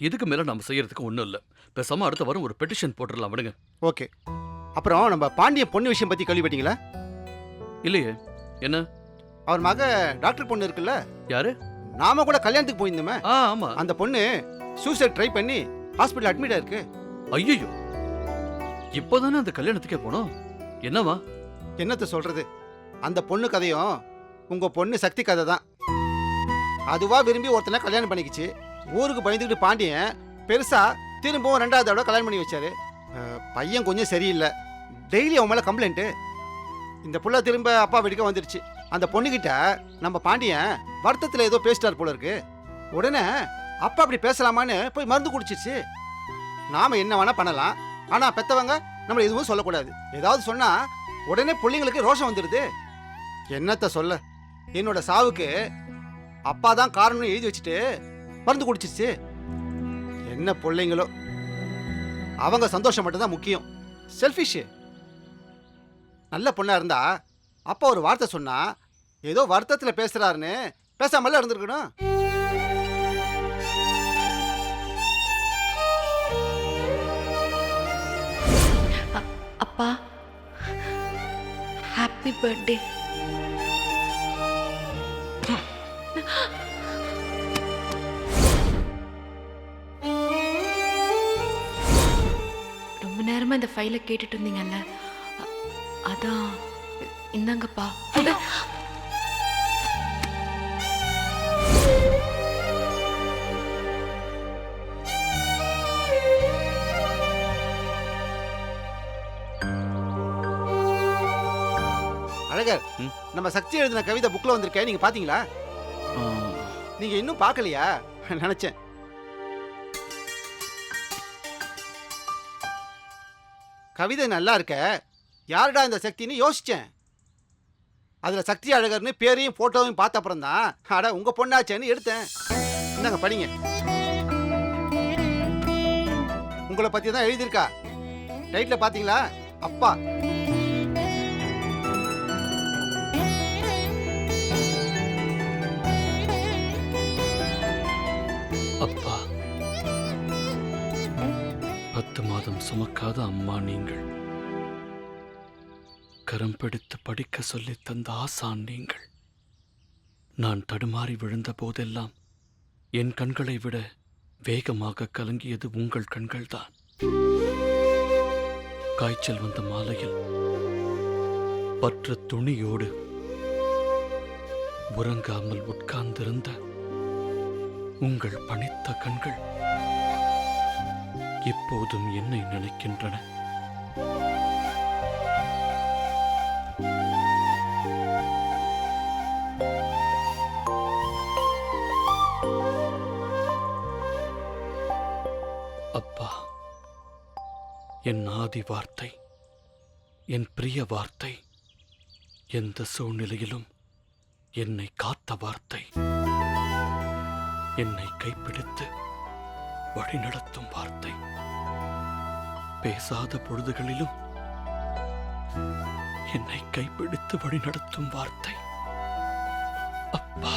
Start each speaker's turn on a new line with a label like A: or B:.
A: இதுக்கு மேல நம்ம செய்யறதுக்கு ஒண்ணும் இல்ல. பேசாம அடுத்த வாரம் ஒரு பெட்டிஷன் போட்டுடலாம் விடுங்க.
B: ஓகே. அப்புறம் நம்ம பாண்டியன் பொண்ணு விஷயம் பத்தி கேள்விப்பட்டீங்களா?
A: இல்லையே, என்ன?
B: அவர் மக டாக்டர் பொண்ணு இருக்குல்ல,
A: யாரு?
B: நாம கூட கல்யாணத்துக்கு போயிருந்தோமே,
A: ஆமா.
B: அந்த பொண்ணு சூசைட் ட்ரை பண்ணி ஹாஸ்பிட்டல் அட்மிட் ஆயிருக்கு.
A: ஐயோ, இப்போதானே அந்த கல்யாணத்துக்கே போனோம். என்னவா?
B: என்னத்த சொல்றது, அந்த பொண்ணு கதையும் உங்க பொண்ணு சக்தி கதை தான். அதுவா விரும்பி ஒருத்தனை கல்யாணம் பண்ணிக்கிச்சு. ஊருக்கு பயந்துக்கிட்டு பாண்டியன் பெருசா திரும்பவும் 2வது தடவை கல்யாணம் பண்ணி வச்சாரு. பையன் கொஞ்சம் சரியில்லை, டெய்லி அவன் மேல கம்ப்ளைண்ட். இந்த புள்ள திரும்ப அப்பா வீட்டுக்கு வந்துருச்சு. அந்த பொண்ணுகிட்ட நம்ம பாண்டியன் வருத்தத்தில் ஏதோ பேசிட்டார் போல இருக்கு. உடனே அப்பா அப்படி பேசலாமான்னு போய் மருந்து குடிச்சிருச்சு. நாம என்ன வேணா பண்ணலாம், ஆனா பெத்தவங்க நம்மள எதுவும் சொல்லக்கூடாது. ஏதாவது சொன்னா உடனே பிள்ளைங்களுக்கு ரோஷம் வந்துடுது. என்னத்த சொல்ல, என்னோட சாவுக்கு அப்பா தான் காரணம்னு எழுதி வச்சுட்டு மருந்து குடிச்சிருச்சு. என்ன பிள்ளைங்களோ, அவங்க சந்தோஷம் மட்டும் தான் முக்கியம். செல்ஃபிஷ். நல்ல பொண்ணா இருந்தா அப்பா ஒரு வார்த்தை சொன்னா ஏதோ வருத்தத்தில் பேசுறாருன்னு பேசாமல இருந்திருக்கணும்.
C: அப்பா, ஹாப்பி பர்த்டே. ரொம்ப நேரமா இந்த ஃபைலை கேட்டுட்டு இருந்தீங்கல்ல, அதான் இந்தாங்கப்பா.
B: அழகர், நம்ம சக்தி எழுதின கவிதை புக்ல வந்திருக்கேன், நீங்க பாத்தீங்களா? நீங்க இன்னும் பார்க்கலையா? நினைச்சேன். கவிதை நல்லா இருக்க, யாருடா இந்த சக்தின்னு யோசிச்சேன். அதுல சக்தி அழகர்னு பேரையும் போட்டோவையும் பார்த்த அப்புறம் தான் அட உங்க பொண்ணாச்சேன்னு எடுத்தேன். இந்தாங்க படிங்க. உங்களை பத்தி தான் எழுதியிருக்கா. டைட்டில பாத்தீங்களா? அப்பா.
A: அப்பா, 10 மாதம் சுமக்காத அம்மா நீங்கள். கரம் பிடித்து படிக்க சொல்லி தந்த ஆசான் நீங்கள். நான் தடுமாறி விழுந்த போதெல்லாம் என் கண்களை விட வேகமாக கலங்கியது உங்கள் கண்கள்தான். காய்ச்சல் வந்த மாலையில் பற்ற துணியோடு உறங்காமல் உட்கார்ந்திருந்த உங்கள் பணித்த கண்கள் எப்போதும் என்னை நினைக்கின்றன. அப்பா, என் ஆதி வார்த்தை, என் பிரிய வார்த்தை, எந்த சூழ்நிலையிலும் என்னை காத்த வார்த்தை, என்னை கைப்பிடித்து வழிநடத்தும் வார்த்தை, பேசாத பொழுதுகளிலும் என்னை கைப்பிடித்து வழிநடத்தும் வார்த்தை. அப்பா.